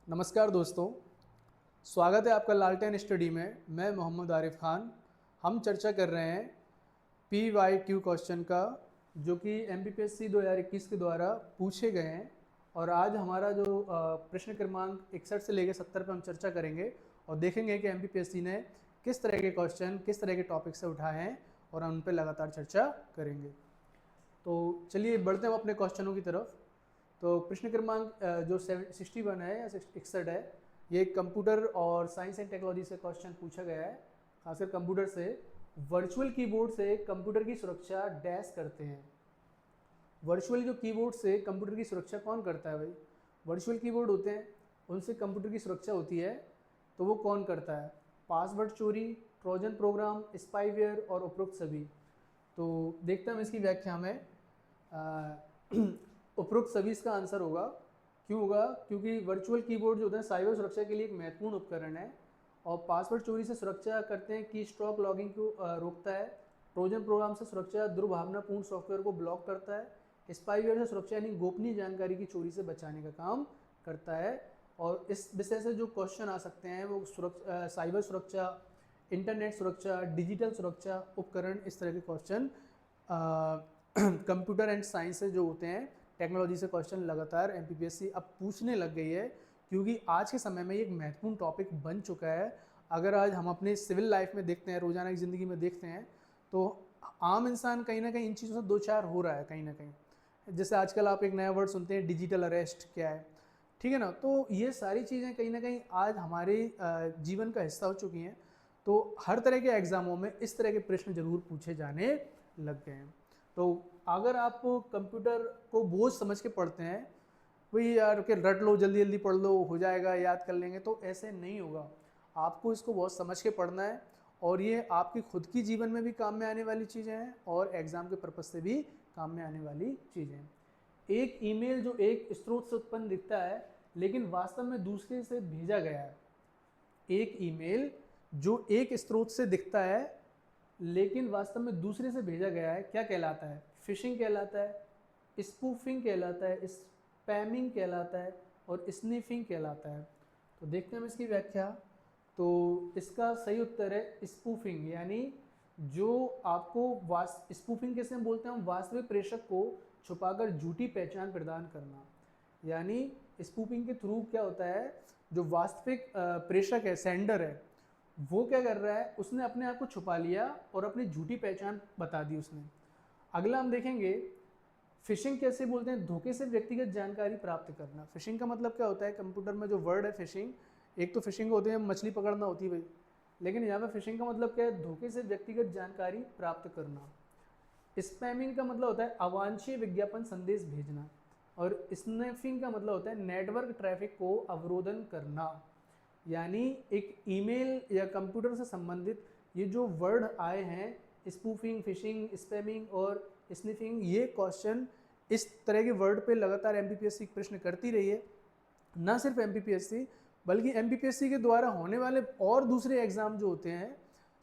नमस्कार दोस्तों, स्वागत है आपका लालटेन स्टडी में। मैं मोहम्मद आरिफ खान। हम चर्चा कर रहे हैं PYQ क्वेश्चन का, जो कि MPPSC 2021 के द्वारा पूछे गए हैं। और आज हमारा जो प्रश्न क्रमांक 61 से लेकर 70 पर हम चर्चा करेंगे और देखेंगे कि MPPSC ने किस तरह के क्वेश्चन, किस तरह के टॉपिक से उठाए हैं और हम उन पर लगातार चर्चा करेंगे। तो चलिए बढ़ते हैं अपने क्वेश्चनों की तरफ। तो प्रश्न क्रमांक जो 61 है या 61 है, ये कंप्यूटर और साइंस एंड टेक्नोलॉजी से क्वेश्चन पूछा गया है। खासकर कंप्यूटर से, वर्चुअल कीबोर्ड से कंप्यूटर की सुरक्षा डैश करते हैं। वर्चुअल जो कीबोर्ड से कंप्यूटर की सुरक्षा कौन करता है भाई? वर्चुअल कीबोर्ड होते हैं, उनसे कंप्यूटर की सुरक्षा होती है, तो वो कौन करता है? पासवर्ड चोरी, ट्रोजन प्रोग्राम, स्पाईवेयर और उपरोक्त सभी। तो देखते हैं हम इसकी व्याख्या में। उपरोक्त सभी इसका आंसर होगा। क्यों होगा? क्योंकि वर्चुअल कीबोर्ड जो होता है साइबर सुरक्षा के लिए एक महत्वपूर्ण उपकरण है और पासवर्ड चोरी से सुरक्षा करते हैं, की स्ट्रोक लॉगिंग को रोकता है, ट्रोजन प्रोग्राम से सुरक्षा दुर्भावनापूर्ण सॉफ्टवेयर को ब्लॉक करता है, स्पाईवेयर से सुरक्षा यानी गोपनीय जानकारी की चोरी से बचाने का काम करता है। और इस विषय से जो क्वेश्चन आ सकते हैं वो साइबर सुरक्षा, इंटरनेट सुरक्षा, डिजिटल सुरक्षा उपकरण, इस तरह के क्वेश्चन कंप्यूटर एंड साइंस से जो होते हैं, टेक्नोलॉजी से क्वेश्चन लगातार MPPSC अब पूछने लग गई है, क्योंकि आज के समय में ये एक महत्वपूर्ण टॉपिक बन चुका है। अगर आज हम अपने सिविल लाइफ में देखते हैं, रोजाना की ज़िंदगी में देखते हैं, तो आम इंसान कहीं ना कहीं इन चीज़ों से दो चार हो रहा है कहीं ना कहीं। जैसे आजकल आप एक नया वर्ड सुनते हैं, डिजिटल अरेस्ट क्या है, ठीक है ना? तो ये सारी चीज़ें कहीं ना कहीं आज हमारे जीवन का हिस्सा हो चुकी हैं। तो हर तरह के एग्ज़ामों में इस तरह के प्रश्न जरूर पूछे जाने लग गए हैं। तो अगर आप कंप्यूटर को बोझ समझ के पढ़ते हैं, वही यार के रट लो, जल्दी जल्दी पढ़ लो, हो जाएगा, याद कर लेंगे, तो ऐसे नहीं होगा। आपको इसको बहुत समझ के पढ़ना है और ये आपकी खुद की जीवन में भी काम में आने वाली चीज़ें हैं और एग्ज़ाम के पर्पज़ से भी काम में आने वाली चीज़ें हैं। एक ईमेल जो एक स्रोत से उत्पन्न दिखता है लेकिन वास्तव में दूसरे से भेजा गया है। एक ईमेल जो एक स्रोत से दिखता है लेकिन वास्तव में दूसरे से भेजा गया है, क्या कहलाता है? फिशिंग कहलाता है, स्पूफिंग कहलाता है, स्पैमिंग कहलाता है और स्निफिंग कहलाता है। तो देखते हैं हम इसकी व्याख्या। तो इसका सही उत्तर है स्पूफिंग, यानी जो आपको स्पूफिंग कैसे हम बोलते हैं? वास्तविक प्रेषक को छुपाकर झूठी पहचान प्रदान करना। यानी स्पूफिंग के थ्रू क्या होता है, जो वास्तविक प्रेषक है, सेंडर है, वो क्या कर रहा है, उसने अपने आप को छुपा लिया और अपनी झूठी पहचान बता दी उसने। अगला हम देखेंगे फिशिंग कैसे बोलते हैं? धोखे से व्यक्तिगत जानकारी प्राप्त करना। फिशिंग का मतलब क्या होता है? कंप्यूटर में जो वर्ड है फिशिंग, एक तो फिशिंग होती है मछली पकड़ना होती है भाई, लेकिन यहाँ पे फिशिंग का मतलब क्या है? धोखे से व्यक्तिगत जानकारी प्राप्त करना। स्पैमिंग का मतलब होता है अवांछनीय विज्ञापन संदेश भेजना और स्नैफिंग का मतलब होता है नेटवर्क ट्रैफिक को अवरोधन करना। यानी एक ईमेल या कंप्यूटर से संबंधित ये जो वर्ड आए हैं, स्पूफिंग, फिशिंग, स्पैमिंग और स्निफिंग, ये क्वेश्चन इस तरह के वर्ड पे लगातार MPPSC प्रश्न करती रही है। ना सिर्फ MPPSC बल्कि MPPSC के द्वारा होने वाले और दूसरे एग्जाम जो होते हैं,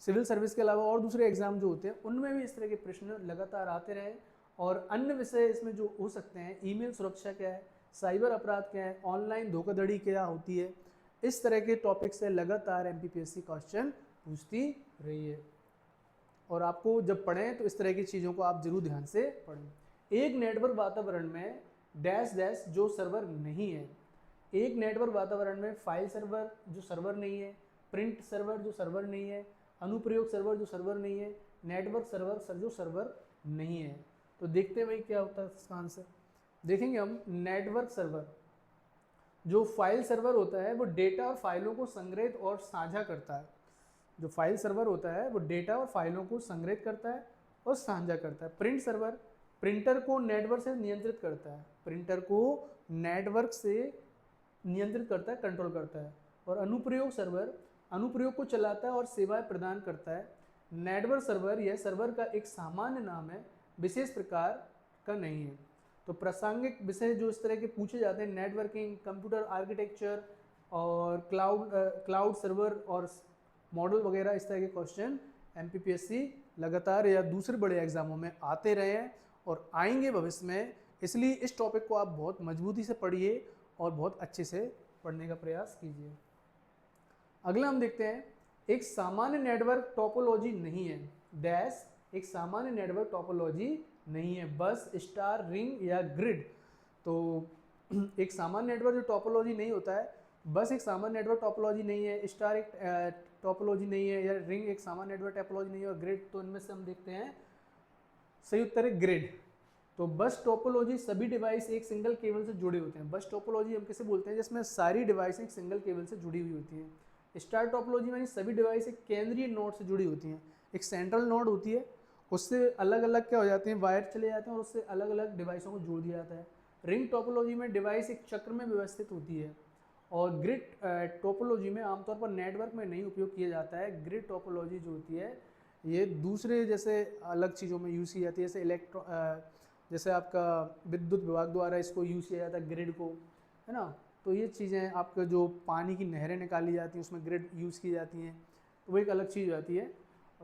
सिविल सर्विस के अलावा और दूसरे एग्जाम जो होते हैं, उनमें भी इस तरह के प्रश्न लगातार आते रहे। और अन्य विषय इसमें जो हो सकते हैं, ईमेल सुरक्षा क्या है, साइबर अपराध क्या है, ऑनलाइन धोखाधड़ी क्या होती है, इस तरह के टॉपिक से लगातार MPPSC क्वेश्चन पूछती रही है। और आपको जब पढ़ें तो इस तरह की चीज़ों को आप जरूर ध्यान से पढ़ें। एक नेटवर्क वातावरण में डैश डैश जो सर्वर नहीं है। एक नेटवर्क वातावरण में फाइल सर्वर जो सर्वर नहीं है, प्रिंट सर्वर जो सर्वर नहीं है, अनुप्रयोग सर्वर जो सर्वर नहीं है, नेटवर्क सर्वर जो सर्वर नहीं है। तो देखते हैं भाई क्या होता है इसका आंसर। देखेंगे हम नेटवर्क सर्वर, जो फाइल सर्वर होता है वो डेटा और फाइलों को संग्रहित और साझा करता है। जो फाइल सर्वर होता है वो डेटा और फाइलों को संग्रहित करता है और साझा करता है। प्रिंट सर्वर प्रिंटर को नेटवर्क से नियंत्रित करता है, प्रिंटर को नेटवर्क से नियंत्रित करता है, कंट्रोल करता है। और अनुप्रयोग सर्वर अनुप्रयोग को चलाता है और सेवाएं प्रदान करता है। नेटवर्क सर्वर यह सर्वर का एक सामान्य नाम है, विशेष प्रकार का नहीं है। तो प्रासंगिक विषय जो इस तरह के पूछे जाते हैं, नेटवर्किंग, कंप्यूटर आर्किटेक्चर और क्लाउड सर्वर और मॉडल वगैरह, इस तरह के क्वेश्चन MPPSC लगातार या दूसरे बड़े एग्जामों में आते रहे हैं और आएंगे भविष्य में। इसलिए इस टॉपिक को आप बहुत मजबूती से पढ़िए और बहुत अच्छे से पढ़ने का प्रयास कीजिए। अगला हम देखते हैं, एक सामान्य नेटवर्क टोपोलॉजी नहीं है, डैश एक सामान्य नेटवर्क टोपोलॉजी नहीं है, बस, स्टार, रिंग या ग्रिड। तो एक सामान्य नेटवर्क जो टोपोलॉजी नहीं होता है, बस एक सामान्य नेटवर्क टोपोलॉजी नहीं है, स्टार एक टोपोलॉजी नहीं है, या रिंग एक सामान्य नेटवर्क टोपोलॉजी नहीं है, और ग्रिड, तो इनमें से हम देखते हैं सही उत्तर है ग्रिड। तो बस टोपोलॉजी सभी डिवाइस एक सिंगल केबल से जुड़े होते हैं। बस टोपोलॉजी हम किसे बोलते हैं, जिसमें सारी डिवाइस एक सिंगल केबल से जुड़ी हुई होती हैं। स्टार टोपोलॉजी में सभी डिवाइस एक केंद्रीय नोड से जुड़ी होती हैं, एक सेंट्रल नोड होती है, उससे अलग अलग क्या हो जाते हैं, वायर चले जाते हैं और उससे अलग अलग डिवाइसों को जोड़ दिया जाता है। रिंग टोपोलॉजी में डिवाइस एक चक्र में व्यवस्थित होती है, और ग्रिड टोपोलॉजी में आमतौर पर नेटवर्क में नहीं उपयोग किया जाता है। ग्रिड टोपोलॉजी जो होती है ये दूसरे जैसे अलग चीज़ों में यूज़ की जाती है, जैसे जैसे आपका विद्युत विभाग द्वारा इसको यूज़ किया जाता है ग्रिड को, है ना। तो ये चीज़ें आपका जो पानी की नहरें निकाली जाती हैं उसमें ग्रिड यूज़ की जाती हैं, तो वो एक अलग चीज़ होती है।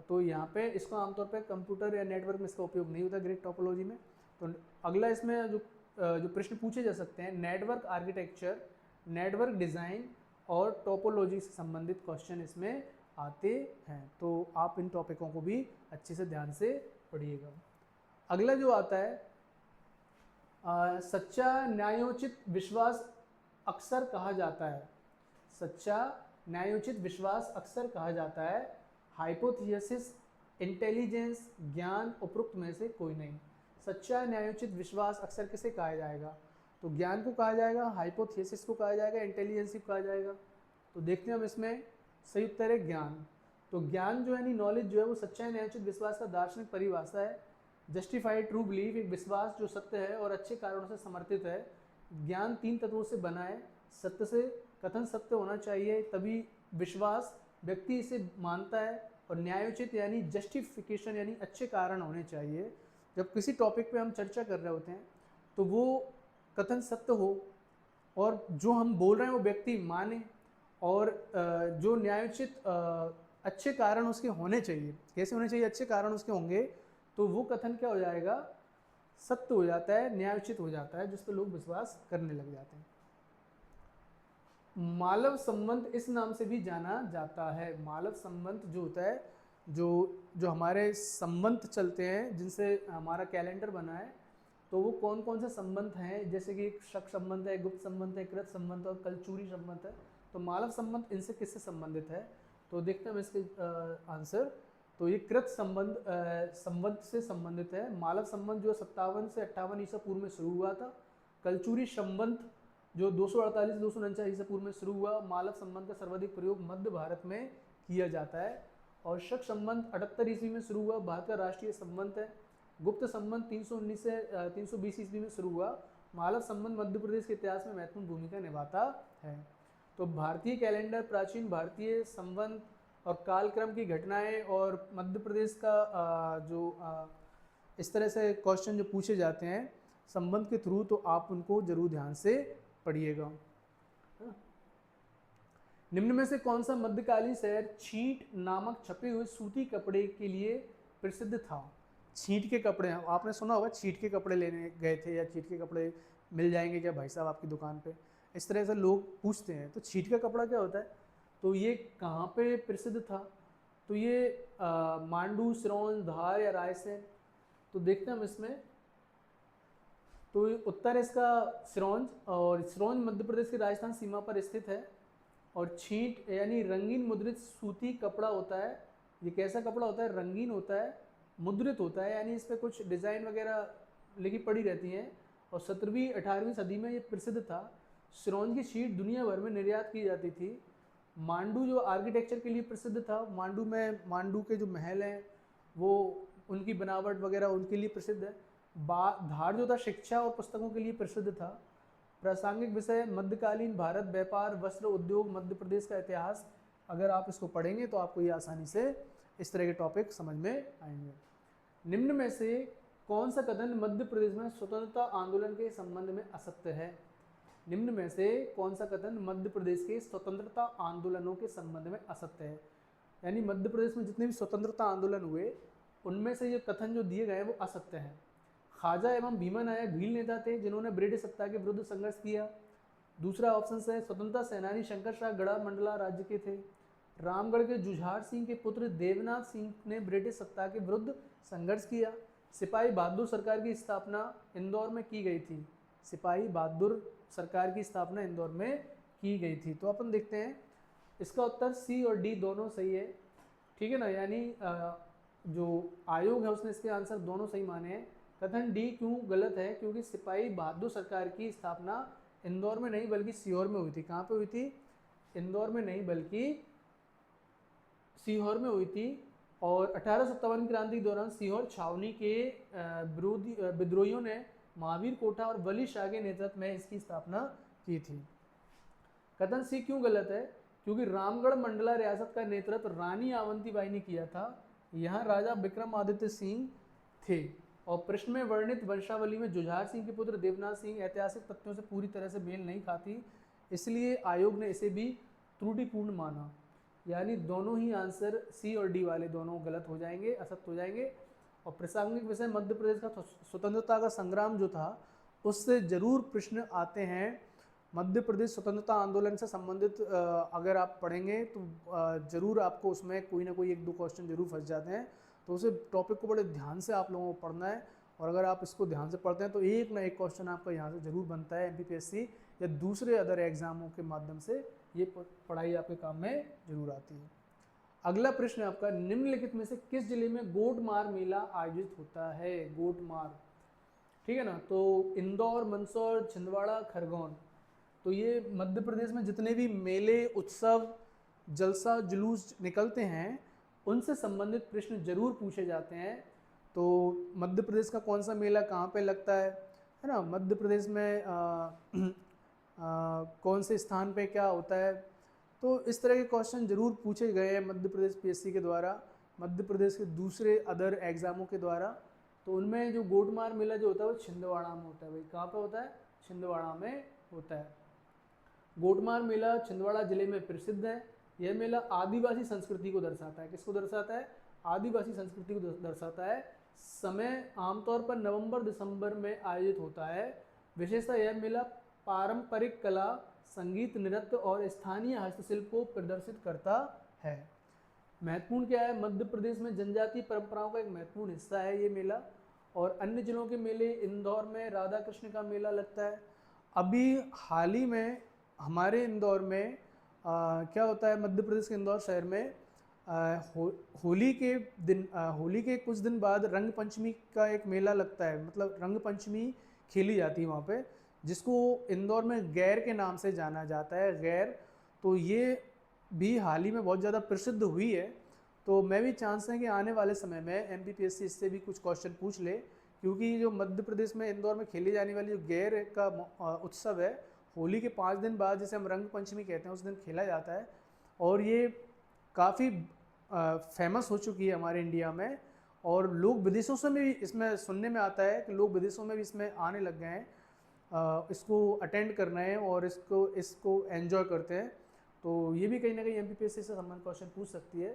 तो यहाँ पे इसको आमतौर पे कंप्यूटर या नेटवर्क में इसका उपयोग नहीं होता ग्रिड टोपोलॉजी में। तो अगला इसमें जो प्रश्न पूछे जा सकते हैं, नेटवर्क आर्किटेक्चर, नेटवर्क डिज़ाइन और टोपोलॉजी से संबंधित क्वेश्चन इसमें आते हैं, तो आप इन टॉपिकों को भी अच्छे से ध्यान से पढ़िएगा। अगला जो आता है, सच्चा न्यायोचित विश्वास अक्सर कहा जाता है, सच्चा न्यायोचित विश्वास अक्सर कहा जाता है, हाइपोथेसिस, इंटेलिजेंस, ज्ञान, उपरोक्त में से कोई नहीं। सच्चा न्यायोचित विश्वास अक्सर किसे कहा जाएगा, तो ज्ञान को कहा जाएगा, हाइपोथेसिस को कहा जाएगा, इंटेलिजेंस को कहा जाएगा। तो देखते हैं हम इसमें सही उत्तर है ज्ञान। तो ज्ञान जो है नहीं, नॉलेज जो है वो सच्चा न्यायोचित विश्वास का दार्शनिक परिभाषा है। जस्टिफाइड ट्रू बिलीफ एक विश्वास जो सत्य है और अच्छे कारणों से समर्थित है। ज्ञान 3 तत्वों से बना है, सत्य से, कथन सत्य होना चाहिए तभी विश्वास व्यक्ति इसे मानता है, और न्यायोचित यानी जस्टिफिकेशन यानी अच्छे कारण होने चाहिए। जब किसी टॉपिक पे हम चर्चा कर रहे होते हैं तो वो कथन सत्य हो और जो हम बोल रहे हैं वो व्यक्ति माने, और जो न्यायोचित अच्छे कारण उसके होने चाहिए। कैसे होने चाहिए, अच्छे कारण उसके होंगे तो वो कथन क्या हो जाएगा, सत्य हो जाता है, न्यायोचित हो जाता है, जिस पर लोग विश्वास करने लग जाते हैं। मालव संबंध इस नाम से भी जाना जाता है। मालव संबंध जो होता है, जो हमारे संबंध चलते हैं जिनसे हमारा कैलेंडर बना है, तो वो कौन कौन से संबंध हैं, जैसे कि शक संबंध है, गुप्त संबंध है, कृत संबंध और कलचूरी संबंध है। तो मालव संबंध इनसे किससे संबंधित है, तो देखते हैं हम इसके आंसर। तो ये कृत संबंध से संबंधित है। मालव संबंध जो 57 से 58 ईसा पूर्व में शुरू हुआ था। कलचूरी संबंध जो 248 249 ईसा पूर्व में शुरू हुआ। मालव संबंध का सर्वाधिक प्रयोग मध्य भारत में किया जाता है। और शक संबंध 78 ईस्वी में शुरू हुआ, भारत का राष्ट्रीय संबंध है। गुप्त संबंध 319 से 320 ईस्वी में शुरू हुआ। मालव संबंध मध्य प्रदेश के इतिहास में महत्वपूर्ण भूमिका निभाता है। तो भारतीय कैलेंडर, प्राचीन भारतीय संबंध और कालक्रम की घटनाएं और मध्य प्रदेश का इस तरह से क्वेश्चन जो पूछे जाते हैं संबंध के थ्रू, तो आप उनको जरूर ध्यान से पढ़िएगा। निम्न में से कौन सा मध्यकालीन शहर छींट नामक छपे हुए सूती कपड़े के लिए प्रसिद्ध था। छींट के कपड़े, आपने सुना होगा छींट के कपड़े लेने गए थे, या छींट के कपड़े मिल जाएंगे क्या भाई साहब आपकी दुकान पे, इस तरह से लोग पूछते हैं। तो छींट का कपड़ा क्या होता है, तो ये कहाँ पे प्रसिद्ध था, तो ये मांडू, सिरोंज, धार या रायसेन। तो देखते हैं हम इसमें, तो उत्तर इसका सिरोंज, और सिरोंज मध्य प्रदेश की राजस्थान सीमा पर स्थित है। और छींट यानी रंगीन मुद्रित सूती कपड़ा होता है। ये कैसा कपड़ा होता है, रंगीन होता है, मुद्रित होता है, यानी इस पर कुछ डिज़ाइन वगैरह लिखी पड़ी रहती हैं, और 17वीं 18वीं सदी में ये प्रसिद्ध था। सिरोंज की शीट दुनिया भर में निर्यात की जाती थी। मांडू जो आर्किटेक्चर के लिए प्रसिद्ध था, मांडू के जो महल हैं वो उनकी बनावट वगैरह उनके लिए प्रसिद्ध है। धार जो था शिक्षा और पुस्तकों के लिए प्रसिद्ध था। प्रासंगिक विषय मध्यकालीन भारत, व्यापार, वस्त्र उद्योग, मध्य प्रदेश का इतिहास। अगर आप इसको पढ़ेंगे तो आपको ये आसानी से इस तरह के टॉपिक समझ में आएंगे। निम्न में से कौन सा कथन मध्य प्रदेश में स्वतंत्रता आंदोलन के संबंध में असत्य है। निम्न में से कौन सा कथन मध्य प्रदेश के स्वतंत्रता आंदोलनों के संबंध में असत्य है, यानी मध्य प्रदेश में जितने भी स्वतंत्रता आंदोलन हुए उनमें से ये कथन जो दिए गए हैं वो असत्य हैं। ख्वाजा एवं भीमा नायक भील नेता थे जिन्होंने ब्रिटिश सत्ता के विरुद्ध संघर्ष किया। दूसरा ऑप्शन है स्वतंत्रता सेनानी शंकर शाह गढ़ा मंडला राज्य के थे। रामगढ़ के जुझार सिंह के पुत्र देवनाथ सिंह ने ब्रिटिश सत्ता के विरुद्ध संघर्ष किया। सिपाही बहादुर सरकार की स्थापना इंदौर में की गई थी। सिपाही बहादुर सरकार की स्थापना इंदौर में की गई थी। तो अपन देखते हैं इसका उत्तर सी और डी दोनों सही है, ठीक है ना। यानी जो आयोग है उसने इसके आंसर दोनों सही माने हैं। कथन डी क्यों गलत है? क्योंकि सिपाही बहादुर सरकार की स्थापना इंदौर में नहीं बल्कि सीहोर में हुई थी। कहाँ पे हुई थी? इंदौर में नहीं बल्कि सीहोर में हुई थी। और 1857 क्रांति के दौरान सीहोर छावनी के विद्रोहियों ने महावीर कोठा और वली शाह के नेतृत्व में इसकी स्थापना की थी। कथन सी क्यों गलत है? क्योंकि रामगढ़ मंडला रियासत का नेतृत्व रानी आवंतीबाई ने किया था। यहाँ राजा विक्रमादित्य सिंह थे और प्रश्न में वर्णित वंशावली में जुझार सिंह के पुत्र देवनाथ सिंह ऐतिहासिक तथ्यों से पूरी तरह से मेल नहीं खाती, इसलिए आयोग ने इसे भी त्रुटिपूर्ण माना। यानी दोनों ही आंसर सी और डी वाले दोनों गलत हो जाएंगे, असत्य हो जाएंगे। और प्रासंगिक विषय मध्य प्रदेश का स्वतंत्रता का संग्राम जो था उससे जरूर प्रश्न आते हैं। मध्य प्रदेश स्वतंत्रता आंदोलन से संबंधित अगर आप पढ़ेंगे तो जरूर आपको उसमें कोई ना कोई एक दो क्वेश्चन जरूर फंस जाते हैं। तो उसे टॉपिक को बड़े ध्यान से आप लोगों को पढ़ना है, और अगर आप इसको ध्यान से पढ़ते हैं तो एक ना एक क्वेश्चन आपका यहाँ से जरूर बनता है। MPPSC या दूसरे अदर एग्जामों के माध्यम से ये पढ़ाई आपके काम में जरूर आती है। अगला प्रश्न आपका, निम्नलिखित में से किस जिले में गोटमार मेला आयोजित होता है? गोटमार, ठीक है ना। तो इंदौर, मंदसौर, छिंदवाड़ा, खरगोन। तो ये मध्य प्रदेश में जितने भी मेले, उत्सव, जलसा, जुलूस निकलते हैं उनसे संबंधित प्रश्न जरूर पूछे जाते हैं। तो मध्य प्रदेश का कौन सा मेला कहाँ पे लगता है ना, मध्य प्रदेश में कौन से स्थान पे क्या होता है, तो इस तरह के क्वेश्चन जरूर पूछे गए हैं मध्य प्रदेश PSC के द्वारा, मध्य प्रदेश के दूसरे अदर एग्जामों के द्वारा। तो उनमें जो गोटमार मेला जो होता है वो छिंदवाड़ा में होता है। भाई कहाँ पे होता है? छिंदवाड़ा में होता है। गोटमार मेला छिंदवाड़ा जिले में प्रसिद्ध है। यह मेला आदिवासी संस्कृति को दर्शाता है। किसको दर्शाता है? आदिवासी संस्कृति को दर्शाता है। समय आमतौर पर नवंबर-दिसंबर में आयोजित होता है। विशेषतः यह मेला पारंपरिक कला, संगीत, नृत्य और स्थानीय हस्तशिल्प को प्रदर्शित करता है। महत्वपूर्ण क्या है? मध्य प्रदेश में जनजातीय परंपराओं का एक महत्वपूर्ण हिस्सा है ये मेला। और अन्य जिलों के मेले, इंदौर में राधा कृष्ण का मेला लगता है। अभी हाल ही में हमारे इंदौर में क्या होता है, मध्य प्रदेश के इंदौर शहर में होली के कुछ दिन बाद रंग पंचमी का एक मेला लगता है। मतलब रंग पंचमी खेली जाती है वहाँ पे, जिसको इंदौर में गैर के नाम से जाना जाता है। गैर, तो ये भी हाल ही में बहुत ज़्यादा प्रसिद्ध हुई है। तो मैं भी चांस है कि आने वाले समय में MPPSC इससे भी कुछ क्वेश्चन पूछ ले, क्योंकि जो मध्य प्रदेश में इंदौर में खेली जाने वाली जो गैर का उत्सव है, होली के 5 दिन बाद, जिसे हम रंग पंचमी कहते हैं, उस दिन खेला जाता है। और ये काफ़ी फेमस हो चुकी है हमारे इंडिया में, और लोग विदेशों से भी इसमें सुनने में आता है कि लोग विदेशों में भी इसमें आने लग गए हैं, इसको अटेंड करना है और इसको एंजॉय करते हैं। तो ये भी कहीं ना कहीं MPPSC से संबंधित क्वेश्चन पूछ सकती है।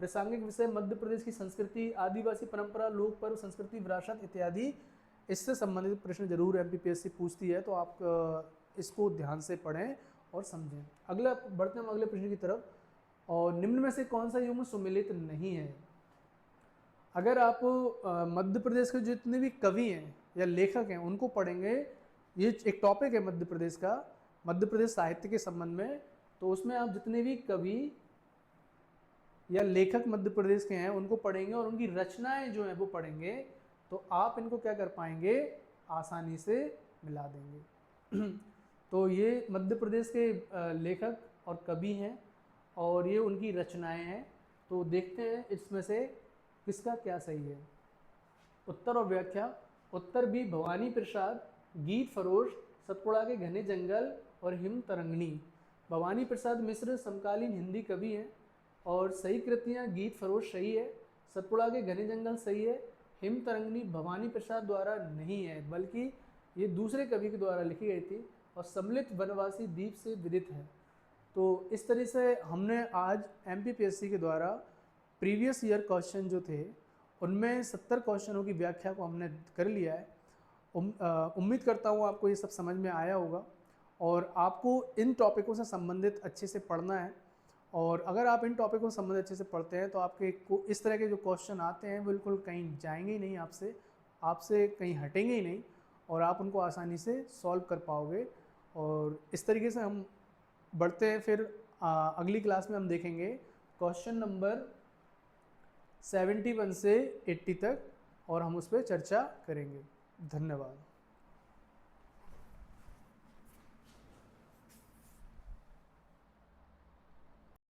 प्रासंगिक विषय मध्य प्रदेश की संस्कृति, आदिवासी परंपरा, लोक पर्व, संस्कृति, विरासत इत्यादि, इससे संबंधित प्रश्न जरूर MPPSC पूछती है। तो आप इसको ध्यान से पढ़ें और समझें। अगला बढ़ते हैं अगले प्रश्न की तरफ। और निम्न में से कौन सा युग्म सुमेलित नहीं है? अगर आप मध्य प्रदेश के जितने भी कवि हैं या लेखक हैं उनको पढ़ेंगे, ये एक टॉपिक है मध्य प्रदेश का, मध्य प्रदेश साहित्य के संबंध में। तो उसमें आप जितने भी कवि या लेखक मध्य प्रदेश के हैं उनको पढ़ेंगे और उनकी रचनाएं जो हैं वो पढ़ेंगे, तो आप इनको क्या कर पाएंगे? आसानी से मिला देंगे। तो ये मध्य प्रदेश के लेखक और कवि हैं और ये उनकी रचनाएं हैं। तो देखते हैं इसमें से किसका क्या सही है। उत्तर और व्याख्या। उत्तर बी भवानी प्रसाद, गीत फरोश, सतपुड़ा के घने जंगल और हिम तरंगनी। भवानी प्रसाद मिश्र समकालीन हिंदी कवि हैं और सही कृतियाँ गीत फरोश सही है, सतपुड़ा के घने जंगल सही है, हिम तरंगनी भवानी प्रसाद द्वारा नहीं है बल्कि ये दूसरे कवि के द्वारा लिखी गई थी, और सम्मिलित वनवासी द्वीप से विदित है। तो इस तरह से हमने आज MPPSC के द्वारा प्रीवियस ईयर क्वेश्चन जो थे उनमें 70 क्वेश्चनों की व्याख्या को हमने कर लिया है। उम्मीद करता हूँ आपको ये सब समझ में आया होगा। और आपको इन टॉपिकों से संबंधित अच्छे से पढ़ना है। और अगर आप इन टॉपिकों से संबंधित अच्छे से पढ़ते हैं तो आपके इस तरह के जो क्वेश्चन आते हैं बिल्कुल कहीं जाएंगे ही नहीं, आपसे कहीं हटेंगे ही नहीं, और आप उनको आसानी से सॉल्व कर पाओगे। और इस तरीके से हम बढ़ते हैं। फिर अगली क्लास में हम देखेंगे क्वेश्चन नंबर 71 से 80 तक, और हम उस पर चर्चा करेंगे। धन्यवाद।